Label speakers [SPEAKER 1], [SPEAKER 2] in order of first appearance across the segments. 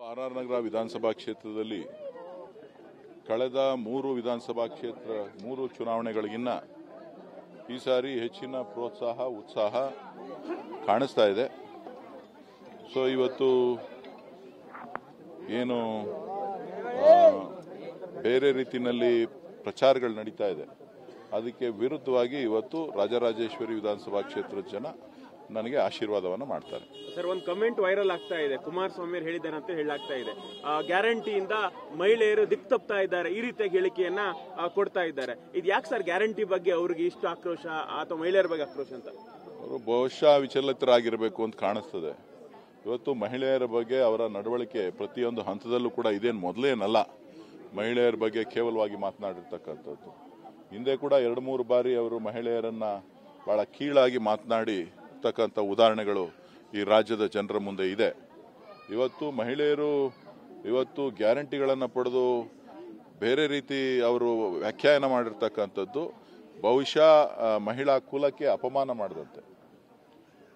[SPEAKER 1] R ನಗರ ವಿಧಾನಸಭಾ ಕ್ಷೇತ್ರದಲ್ಲಿ ಕಳೆದ 3 ವಿಧಾನಸಭಾ ಕ್ಷೇತ್ರ 3 ಚುನಾವಣೆಗಳಿಗಿನ್ನ ಈ ಸಾರಿ ಹೆಚ್ಚಿನ ಪ್ರೋತ್ಸಾಹ ಉತ್ಸಾಹ ಕಾಣಿಸ್ತಾ ಇದೆ. ಸೊ ಇವತ್ತು ಏನು ಬೇರೆ ರೀತಿಯಲ್ಲಿ ಪ್ರಚಾರಗಳು ನಡೀತಾ ಇದೆ, ಅದಕ್ಕೆ ವಿರುದ್ಧವಾಗಿ ಇವತ್ತು ರಾಜರಾಜೇಶ್ವರಿ ವಿಧಾನಸಭಾ ಕ್ಷೇತ್ರದ ಜನ ನನಗೆ ಆಶೀರ್ವಾದವನ್ನು ಮಾಡ್ತಾರೆ.
[SPEAKER 2] ಸರ್, ಒಂದು ಕಮೆಂಟ್ ವೈರಲ್ ಆಗ್ತಾ ಇದೆ. ಕುಮಾರಸ್ವಾಮಿ ಅವರು ಹೇಳಿದ್ದಾರೆ ಅಂತ ಹೇಳಲಾಗ್ತಾ ಇದೆ. ಗ್ಯಾರಂಟಿಯಿಂದ ಮಹಿಳೆಯರು ದಿಕ್ಕು ತಪ್ತಾ ಇದ್ದಾರೆ, ಈ ರೀತಿಯ ಹೇಳಿಕೆಯನ್ನ ಕೊಡ್ತಾ ಇದ್ದಾರೆ. ಇದು ಯಾಕೆ ಸರ್ ಗ್ಯಾರಂಟಿ ಬಗ್ಗೆ ಅವ್ರಿಗೆ ಇಷ್ಟು ಆಕ್ರೋಶ ಅಥವಾ ಮಹಿಳೆಯರ ಬಗ್ಗೆ ಆಕ್ರೋಶ ಅಂತ?
[SPEAKER 1] ಅವರು ಬಹುಶಃ ವಿಚಲಿತರಾಗಿರಬೇಕು ಅಂತ ಕಾಣಿಸ್ತದೆ. ಇವತ್ತು ಮಹಿಳೆಯರ ಬಗ್ಗೆ ಅವರ ನಡವಳಿಕೆ ಪ್ರತಿಯೊಂದು ಹಂತದಲ್ಲೂ ಕೂಡ ಇದೇನು ಮೊದಲೇನಲ್ಲ. ಮಹಿಳೆಯರ ಬಗ್ಗೆ ಕೇವಲವಾಗಿ ಮಾತನಾಡಿರ್ತಕ್ಕಂಥದ್ದು. ಹಿಂದೆ ಕೂಡ 2-3 ಬಾರಿ ಅವರು ಮಹಿಳೆಯರನ್ನ ಬಹಳ ಕೀಳಾಗಿ ಮಾತನಾಡಿರ್ತಕ್ಕಂಥ ಉದಾಹರಣೆಗಳು ಈ ರಾಜ್ಯದ ಜನರ ಮುಂದೆ ಇದೆ. ಇವತ್ತು ಮಹಿಳೆಯರು ಇವತ್ತು ಗ್ಯಾರಂಟಿಗಳನ್ನು ಪಡೆದು ಬೇರೆ ರೀತಿ ಅವರು ವ್ಯಾಖ್ಯಾನ ಮಾಡಿರ್ತಕ್ಕಂಥದ್ದು ಬಹುಶಃ ಮಹಿಳಾ ಕುಲಕ್ಕೆ ಅಪಮಾನ ಮಾಡಿದಂತೆ.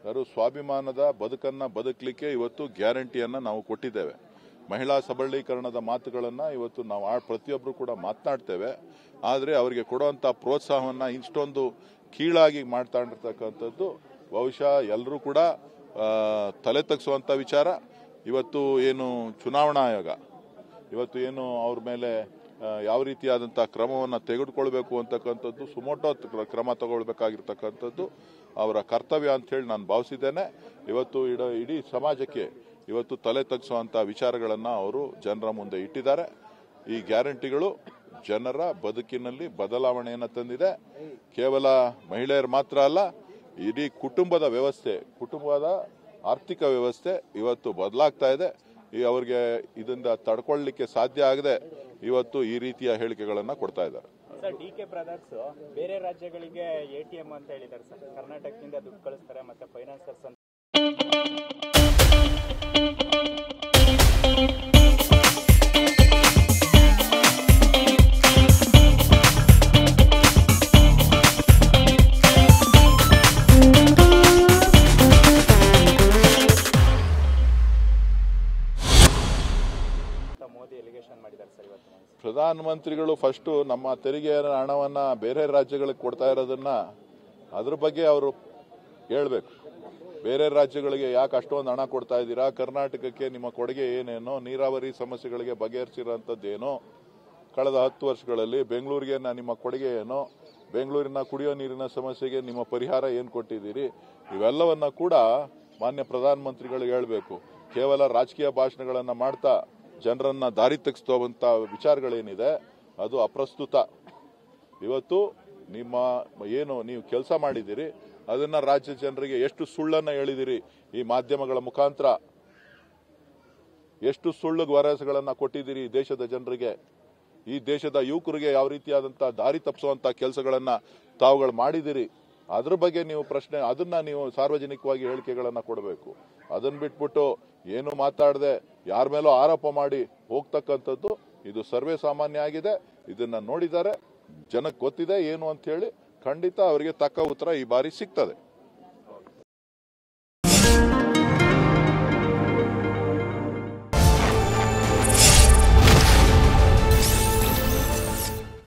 [SPEAKER 1] ಯಾರು ಸ್ವಾಭಿಮಾನದ ಬದುಕನ್ನ ಬದುಕಲಿಕ್ಕೆ ಇವತ್ತು ಗ್ಯಾರಂಟಿಯನ್ನ ನಾವು ಕೊಟ್ಟಿದ್ದೇವೆ. ಮಹಿಳಾ ಸಬಲೀಕರಣದ ಮಾತುಗಳನ್ನು ಇವತ್ತು ನಾವು ಪ್ರತಿಯೊಬ್ಬರು ಕೂಡ ಮಾತನಾಡ್ತೇವೆ. ಆದರೆ ಅವರಿಗೆ ಕೊಡುವಂಥ ಪ್ರೋತ್ಸಾಹವನ್ನು ಇಷ್ಟೊಂದು ಕೀಳಾಗಿ ಮಾಡ್ತಾಂಡಿರ್ತಕ್ಕಂಥದ್ದು ಬಹುಶಃ ಎಲ್ಲರೂ ಕೂಡ ತಲೆ ತಗ್ಸುವಂಥ ವಿಚಾರ. ಇವತ್ತು ಏನು ಚುನಾವಣಾ ಆಯೋಗ ಇವತ್ತು ಏನು ಅವ್ರ ಮೇಲೆ ಯಾವ ರೀತಿಯಾದಂಥ ಕ್ರಮವನ್ನು ತೆಗೆದುಕೊಳ್ಬೇಕು ಅಂತಕ್ಕಂಥದ್ದು ಸುಮೋಟೋ ಕ್ರಮ ತಗೊಳ್ಬೇಕಾಗಿರ್ತಕ್ಕಂಥದ್ದು ಅವರ ಕರ್ತವ್ಯ ಅಂತ ಹೇಳಿ ನಾನು ಭಾವಿಸಿದ್ದೇನೆ. ಇವತ್ತು ಇಡೀ ಸಮಾಜಕ್ಕೆ ಇವತ್ತು ತಲೆ ತಗ್ಸುವಂಥ ವಿಚಾರಗಳನ್ನು ಅವರು ಜನರ ಮುಂದೆ ಇಟ್ಟಿದ್ದಾರೆ. ಈ ಗ್ಯಾರಂಟಿಗಳು ಜನರ ಬದುಕಿನಲ್ಲಿ ಬದಲಾವಣೆಯನ್ನು ತಂದಿದೆ. ಕೇವಲ ಮಹಿಳೆಯರು ಮಾತ್ರ ಅಲ್ಲ, ಇಡೀ ಕುಟುಂಬದ ವ್ಯವಸ್ಥೆ, ಕುಟುಂಬದ ಆರ್ಥಿಕ ವ್ಯವಸ್ಥೆ ಇವತ್ತು ಬದಲಾಗ್ತಾ ಇದೆ. ಅವರಿಗೆ ಇದರಿಂದ ತಡ್ಕೊಳ್ಳಲಿಕ್ಕೆ ಸಾಧ್ಯ ಆಗದೆ ಇವತ್ತು ಈ ರೀತಿಯ ಹೇಳಿಕೆಗಳನ್ನು ಕೊಡ್ತಾ ಇದ್ದಾರೆ.
[SPEAKER 3] ಸರ್, ಡಿಕೆ ಬ್ರದರ್ಸ್ ಬೇರೆ ರಾಜ್ಯಗಳಿಗೆ ಎಟಿಎಂ ಅಂತ ಹೇಳಿದ್ದಾರೆ ಸರ್. ಕರ್ನಾಟಕದಿಂದ ದುಡ್ಡು ಕಳಿಸ್ತಾರೆ ಮತ್ತೆ ಫೈನಾನ್ಸರ್ಸ್ ಅಂತ. ಮೋದಿ ಎಲಿಗೇಷನ್ ಮಾಡಿದ್ದಾರೆ ಸರ್ ಇವತ್ತು.
[SPEAKER 1] ಪ್ರಧಾನಮಂತ್ರಿಗಳು ಫಸ್ಟ್ ನಮ್ಮ ತೆರಿಗೆಯ ಹಣವನ್ನ ಬೇರೆ ರಾಜ್ಯಗಳಿಗೆ ಕೊಡ್ತಾ ಇರೋದನ್ನ ಅದ್ರ ಬಗ್ಗೆ ಅವರು ಹೇಳ್ಬೇಕು. ಬೇರೆ ರಾಜ್ಯಗಳಿಗೆ ಯಾಕೆ ಅಷ್ಟೊಂದು ಹಣ ಕೊಡ್ತಾ ಇದ್ದೀರಾ, ಕರ್ನಾಟಕಕ್ಕೆ ನಿಮ್ಮ ಕೊಡುಗೆ ಏನೇನೋ, ನೀರಾವರಿ ಸಮಸ್ಯೆಗಳಿಗೆ ಬಗೆಹರಿಸಿರೋಂಥದ್ದೇನೋ, ಕಳೆದ 10 ವರ್ಷಗಳಲ್ಲಿ ಬೆಂಗಳೂರಿಗೆ ನಿಮ್ಮ ಕೊಡುಗೆ ಏನೋ, ಬೆಂಗಳೂರಿನ ಕುಡಿಯೋ ನೀರಿನ ಸಮಸ್ಯೆಗೆ ನಿಮ್ಮ ಪರಿಹಾರ ಏನು ಕೊಟ್ಟಿದ್ದೀರಿ, ಇವೆಲ್ಲವನ್ನ ಕೂಡ ಮಾನ್ಯ ಪ್ರಧಾನಮಂತ್ರಿಗಳು ಹೇಳಬೇಕು. ಕೇವಲ ರಾಜಕೀಯ ಭಾಷಣಗಳನ್ನು ಮಾಡ್ತಾ ಜನರನ್ನ ದಾರಿ ತೆಗೆಸುವಂತ ವಿಚಾರಗಳೇನಿದೆ ಅದು ಅಪ್ರಸ್ತುತ. ಇವತ್ತು ನಿಮ್ಮ ಏನು ನೀವು ಕೆಲಸ ಮಾಡಿದ್ದೀರಿ ಅದನ್ನ ರಾಜ್ಯ ಜನರಿಗೆ ಎಷ್ಟು ಸುಳ್ಳನ್ನ ಹೇಳಿದಿರಿ, ಈ ಮಾಧ್ಯಮಗಳ ಮುಖಾಂತರ ಎಷ್ಟು ಸುಳ್ಳು ಭರವಸೆಗಳನ್ನ ಕೊಟ್ಟಿದ್ದೀರಿ ಈ ದೇಶದ ಜನರಿಗೆ, ಈ ದೇಶದ ಯುವಕರಿಗೆ ಯಾವ ರೀತಿಯಾದಂಥ ದಾರಿ ತಪ್ಪಿಸುವಂತ ಕೆಲಸಗಳನ್ನ ತಾವುಗಳು ಮಾಡಿದಿರಿ. ಅದ್ರ ಬಗ್ಗೆ ನೀವು ಪ್ರಶ್ನೆ, ಅದನ್ನ ನೀವು ಸಾರ್ವಜನಿಕವಾಗಿ ಹೇಳಿಕೆಗಳನ್ನ ಕೊಡಬೇಕು. ಅದನ್ನ ಬಿಟ್ಬಿಟ್ಟು ಏನು ಮಾತಾಡದೆ ಯಾರ ಮೇಲೋ ಆರೋಪ ಮಾಡಿ ಹೋಗ್ತಕ್ಕಂಥದ್ದು ಇದು ಸರ್ವೇ ಸಾಮಾನ್ಯ ಆಗಿದೆ. ಇದನ್ನ ನೋಡಿದ್ದಾರೆ, ಜನಕ್ಕೆ ಗೊತ್ತಿದೆ ಏನು ಅಂತ ಹೇಳಿ. ಖಂಡಿತ ಅವರಿಗೆ ತಕ್ಕ ಉತ್ತರ ಈ ಬಾರಿ ಸಿಗ್ತದೆ.